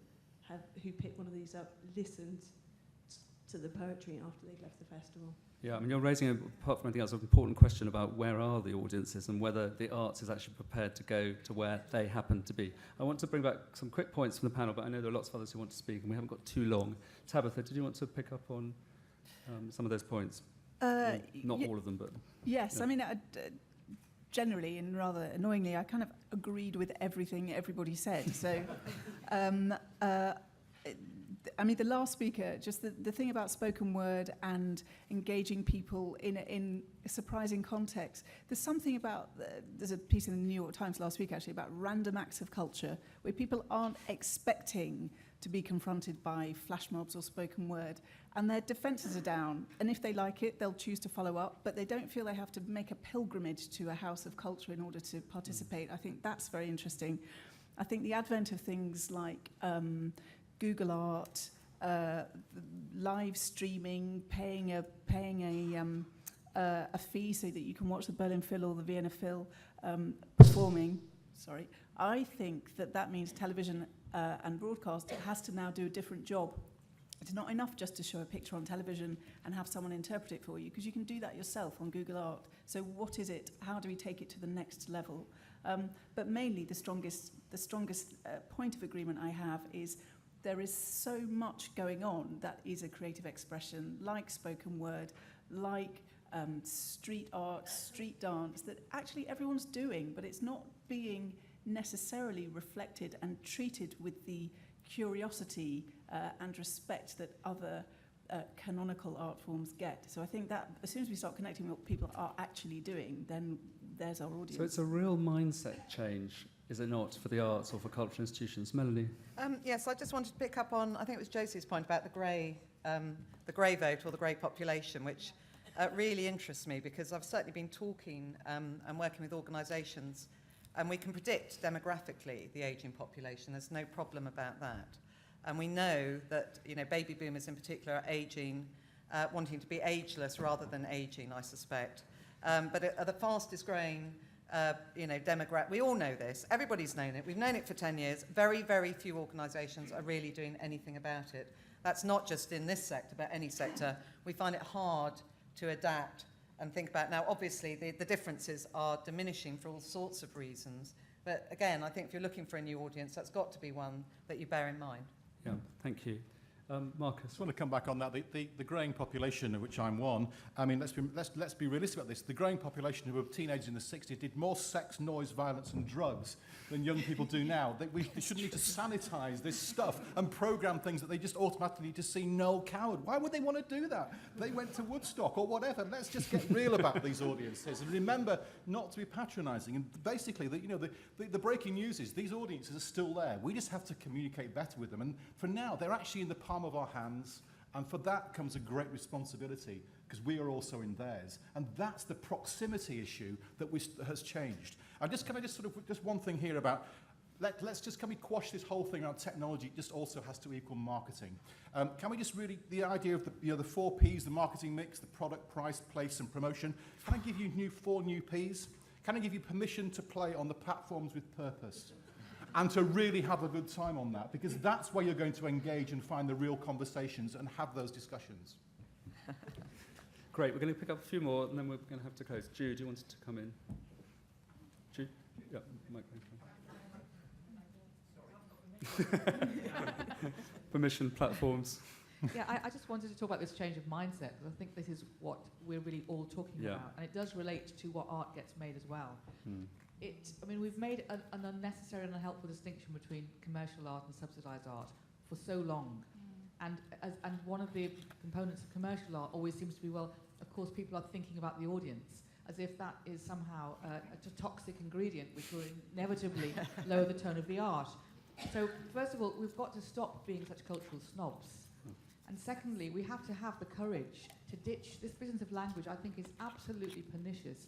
who picked one of these up listened to the poetry after they'd left the festival. Yeah, I mean, you're raising, apart from anything else, an important question about where are the audiences and whether the arts is actually prepared to go to where they happen to be. I want to bring back some quick points from the panel, but I know there are lots of others who want to speak, and we haven't got too long. Tabitha, did you want to pick up on some of those points? Not all of them, but... Yes, yeah. I mean, generally, and rather annoyingly, I kind of agreed with everything everybody said. So, I mean, the last speaker, just the thing about spoken word and engaging people in a surprising context. There's something about, there's a piece in the New York Times last week, actually, about random acts of culture, where people aren't expecting to be confronted by flash mobs or spoken word, and their defences are down. And if they like it, they'll choose to follow up, but they don't feel they have to make a pilgrimage to a house of culture in order to participate. I think that's very interesting. I think the advent of things like Google Art, live streaming, paying a fee so that you can watch the Berlin Phil or the Vienna Phil performing. Sorry, I think that means television and broadcast has to now do a different job. It's not enough just to show a picture on television and have someone interpret it for you, because you can do that yourself on Google Art. So what is it? How do we take it to the next level? But mainly the strongest point of agreement I have is there is so much going on that is a creative expression, like spoken word, like street art, street dance, that actually everyone's doing, but it's not being necessarily reflected and treated with the curiosity and respect that other canonical art forms get. So I think that as soon as we start connecting what people are actually doing, then there's our audience. So it's a real mindset change, is it not, for the arts or for cultural institutions? Melanie? Yes, I just wanted to pick up on, I think it was Josie's point about the grey vote or the grey population, which really interests me because I've certainly been talking and working with organisations, and we can predict demographically the ageing population. There's no problem about that. And we know that, you know, baby boomers in particular are ageing, wanting to be ageless rather than ageing, I suspect. But are the fastest growing, demographic. We all know this. Everybody's known it. We've known it for 10 years. Very, very few organisations are really doing anything about it. That's not just in this sector, but any sector. We find it hard to adapt and think about. Now, obviously, the differences are diminishing for all sorts of reasons. But again, I think if you're looking for a new audience, that's got to be one that you bear in mind. Yeah, thank you. Marcus? I just want to come back on that. The growing population, of which I'm one, I mean, let's be realistic about this. The growing population who were teenagers in the 60s did more sex, noise, violence and drugs than young people do now. We shouldn't need to sanitise this stuff and program things that they just automatically need to see Noel Coward. Why would they want to do that? They went to Woodstock or whatever. Let's just get real about these audiences and remember not to be patronising. And basically, the breaking news is these audiences are still there. We just have to communicate better with them. And for now, they're actually in the palm of our hands, and for that comes a great responsibility because we are also in theirs, and that's the proximity issue that has changed. Just one thing here about can we quash this whole thing around technology? It just also has to equal marketing. Can we just really the idea of the 4 Ps, the marketing mix, the product, price, place, and promotion? Can I give you 4 new Ps? Can I give you permission to play on the platforms with purpose? And to really have a good time on that, because that's where you're going to engage and find the real conversations and have those discussions. Great, we're going to pick up a few more and then we're going to have to close. Jude, you wanted to come in? Jude? Yeah, microphone. Permission, platforms. Yeah, I just wanted to talk about this change of mindset, because I think this is what we're really all talking about, and it does relate to what art gets made as well. We've made an unnecessary and unhelpful distinction between commercial art and subsidised art for so long. And one of the components of commercial art always seems to be, well, of course, people are thinking about the audience, as if that is somehow a toxic ingredient which will inevitably lower the tone of the art. So, first of all, we've got to stop being such cultural snobs. And secondly, we have to have the courage to ditch this business of language. I think is absolutely pernicious.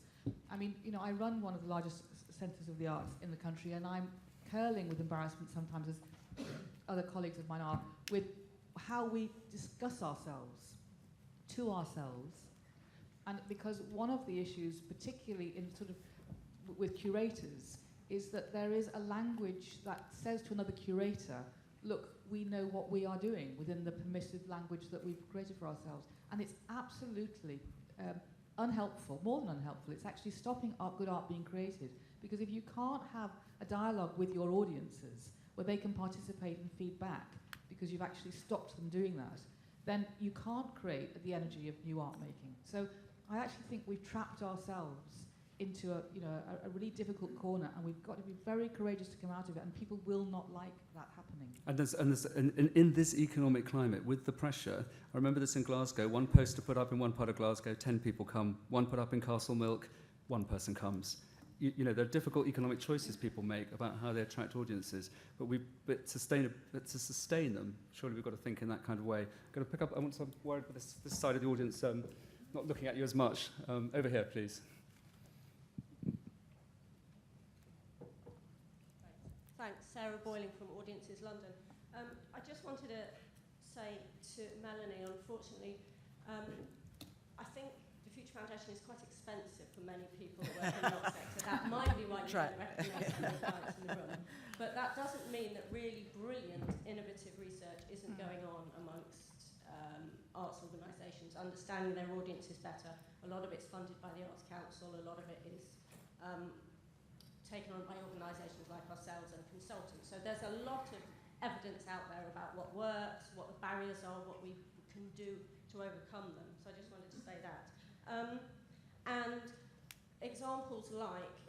I mean, I run one of the largest centres of the arts in the country, and I'm curling with embarrassment sometimes, as other colleagues of mine are, with how we discuss ourselves to ourselves. And because one of the issues, particularly in with curators, is that there is a language that says to another curator, look, we know what we are doing within the permissive language that we've created for ourselves. And it's absolutely unhelpful, more than unhelpful. It's actually stopping good art being created. Because if you can't have a dialogue with your audiences where they can participate and feed back, because you've actually stopped them doing that, then you can't create the energy of new art making. So I actually think we've trapped ourselves into a really difficult corner, and we've got to be very courageous to come out of it, and people will not like that happening. And in this economic climate, with the pressure, I remember this in Glasgow, one poster put up in one part of Glasgow, 10 people come, one put up in Castlemilk, 1 person comes. There are difficult economic choices people make about how they attract audiences, but to sustain them, surely we've got to think in that kind of way. I'm going to pick up, I'm worried about this side of the audience, not looking at you as much. Over here, please. Thanks, Sarah Boyling from Audiences London. I just wanted to say to Melanie, unfortunately, I think the Future Foundation is quite expensive for many people that work in the arts sector. That might be why you don't recognise some of the clients in the room. But that doesn't mean that really brilliant, innovative research isn't going on amongst arts organisations, understanding their audiences better. A lot of it's funded by the Arts Council, a lot of it is taken on by organisations like ourselves and consultants. So there's a lot of evidence out there about what works, what the barriers are, what we can do to overcome them. So I just wanted to say that. And examples like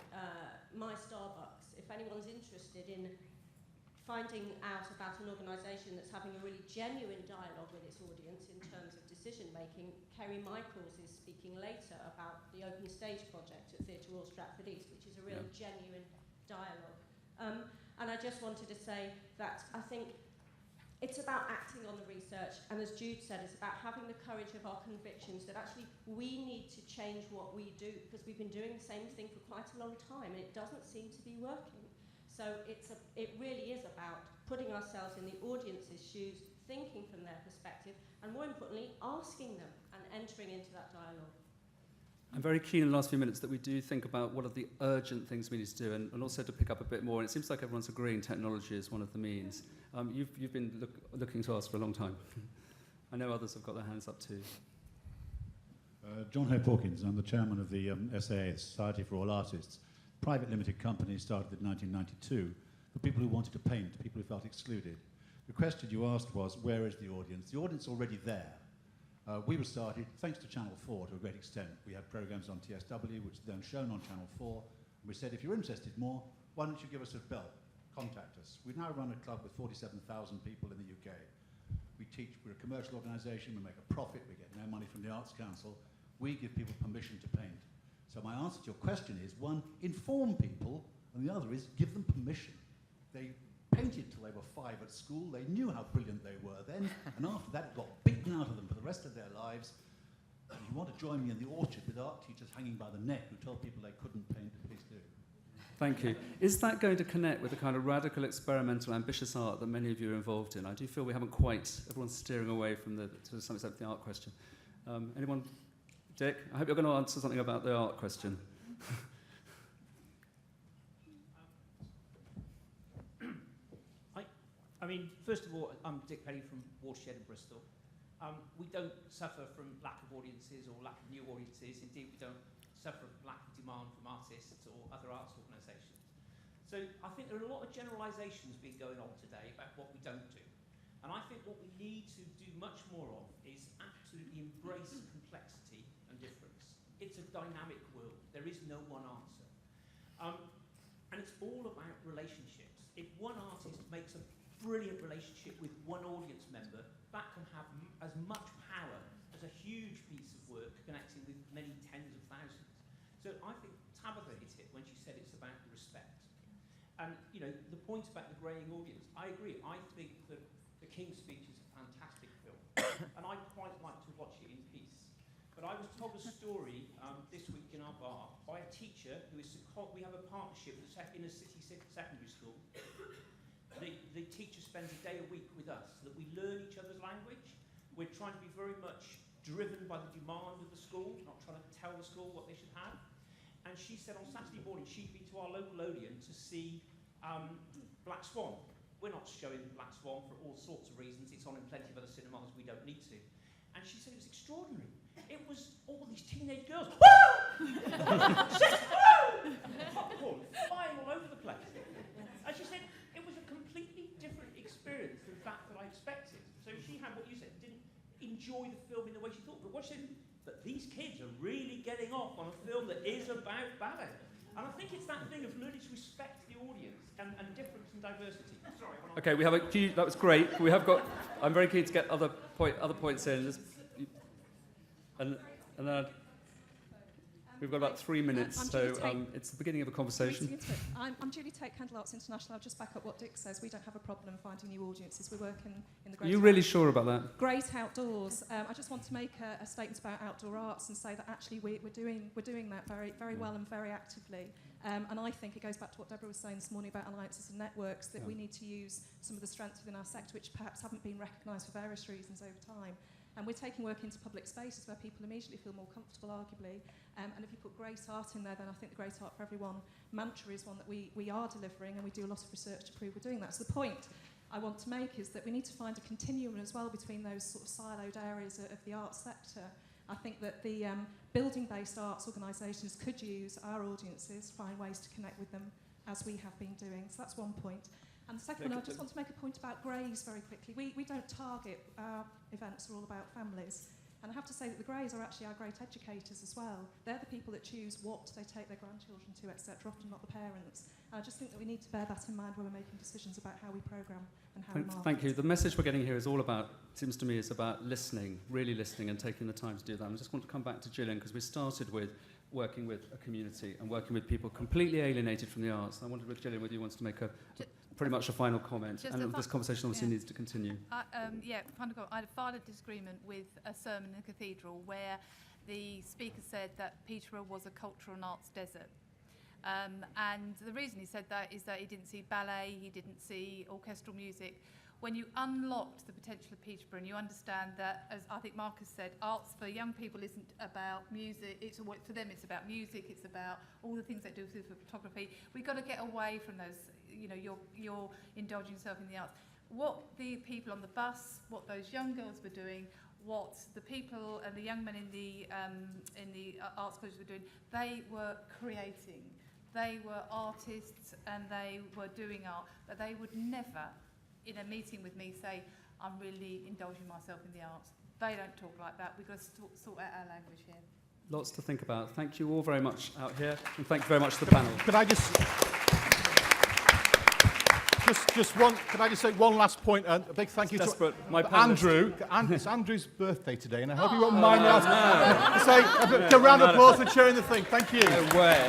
My Starbucks, if anyone's interested in finding out about an organisation that's having a really genuine dialogue with its audience in terms of decision making. Kerry Michaels is speaking later about the Open Stage project at Theatre Royal Stratford East, which is a real genuine dialogue. And I just wanted to say that I think it's about acting on the research, and as Jude said, it's about having the courage of our convictions that actually we need to change what we do, because we've been doing the same thing for quite a long time and it doesn't seem to be working. So it really is about putting ourselves in the audience's shoes, thinking from their perspective, and more importantly, asking them and entering into that dialogue. I'm very keen in the last few minutes that we do think about what are the urgent things we need to do, and also to pick up a bit more. And it seems like everyone's agreeing technology is one of the means. You've been looking to us for a long time. I know others have got their hands up too. John Hope Hawkins, I'm the chairman of the SAA, Society for All Artists. Private limited company started in 1992 for people who wanted to paint, people who felt excluded. The question you asked was, where is the audience? The audience is already there. We were started thanks to Channel 4 to a great extent. We had programs on TSW, which is then shown on Channel 4. And we said, if you're interested more, why don't you give us a bell? Contact us. We now run a club with 47,000 people in the UK. We teach, we're a commercial organisation, we make a profit, we get no money from the Arts Council. We give people permission to paint. So my answer to your question is, one, inform people, and the other is give them permission. They painted till they were 5 at school, they knew how brilliant they were then, and after that it got beaten out of them for the rest of their lives. And if you want to join me in the orchard with art teachers hanging by the neck who told people they couldn't paint, please do. Thank you. Is that going to connect with the kind of radical, experimental, ambitious art that many of you are involved in? I do feel we haven't quite, everyone's steering away from to some extent, the art question. Anyone? Dick, I hope you're going to answer something about the art question. I mean, first of all, I'm Dick Perry from Watershed in Bristol. We don't suffer from lack of audiences or lack of new audiences. Indeed, we don't suffer from lack of demand from artists or other arts organisations. So I think there are a lot of generalisations being going on today about what we don't do. And I think what we need to do much more of is absolutely embrace complexity and difference. It's a dynamic world. There is no one answer. And it's all about relationships. If one artist makes a brilliant relationship with one audience member, that can have as much power as a huge piece of work connecting with many tens of thousands. So I think Tabitha hit it when she said it's about the respect. And you know, the point about the greying audience, I agree. I think that The King's Speech is a fantastic film, and I quite like to watch it in peace. But I was told a story this week in our bar by a teacher who is, we have a partnership in a city secondary school. The teacher spends a day a week with us so that we learn each other's language. We're trying to be very much driven by the demand of the school, not trying to tell the school what they should have. And she said on Saturday morning she'd been to our local Odeon to see Black Swan. We're not showing Black Swan for all sorts of reasons. It's on in plenty of other cinemas, we don't need to. And she said it was extraordinary. It was all these teenage girls, woo! Woo! Popcorn flying all over the place. And she said it was a completely different experience than that I expected. So she had what you said, didn't enjoy the film in the way she thought, but what she said, but these kids are really getting off on a film that is about ballet. And I think it's that thing of learning to respect the audience and difference and diversity. Sorry. Okay, we have a queue. That was great. We have got. I'm very keen to get other points in. And we've got about 3 minutes, so it's the beginning of a conversation. I'm Julie Tate, Candle Arts International. I'll just back up what Dick says. We don't have a problem finding new audiences. We work in the great. Are you really sure about that? Great outdoors. I just want to make a statement about outdoor arts and say that actually we're doing that very well and very actively. And I think it goes back to what Deborah was saying this morning about alliances and networks, that we need to use some of the strengths within our sector which perhaps haven't been recognised for various reasons over time. And we're taking work into public spaces where people immediately feel more comfortable, arguably. And if you put great art in there, then I think the Great Art for Everyone mantra is one that we are delivering, and we do a lot of research to prove we're doing that. So the point I want to make is that we need to find a continuum as well between those sort of siloed areas of the arts sector. I think that the building-based arts organisations could use our audiences, find ways to connect with them, as we have been doing. So that's one point. And the second one, I just want to make a point about greys very quickly. We don't target, our events are all about families. And I have to say that the Greys are actually our great educators as well. They're the people that choose what they take their grandchildren to, etc., often not the parents. And I just think that we need to bear that in mind when we're making decisions about how we programme and how we market. Thank you. The message we're getting here is all about, seems to me, is about listening, really listening and taking the time to do that. And I just want to come back to Gillian, because we started with working with a community and working with people completely alienated from the arts. And I wondered with Gillian whether you wanted to make pretty much a final comment. And this conversation obviously needs to continue. I had filed a disagreement with a sermon in the cathedral where the speaker said that Peterborough was a cultural and arts desert. And the reason he said that is that he didn't see ballet, he didn't see orchestral music. When you unlocked the potential of Peterborough and you understand that, as I think Marcus said, arts for young people isn't about music, for them it's about music, it's about all the things they do with photography. We've got to get away from those, you're indulging yourself in the arts. What the people on the bus, what those young girls were doing, what the people and the young men in the arts colleges were doing, they were creating. They were artists and they were doing art, but they would never, in a meeting with me, say, I'm really indulging myself in the arts. They don't talk like that. We've got to sort out our language here. Lots to think about. Thank you all very much out here, and thank you very much to the panel. Could I just say one last point? A big thank you to Andrew. It's Andrew's birthday today, and I hope you won't mind me asking to say a round of applause for chairing the thing. Thank you. No way.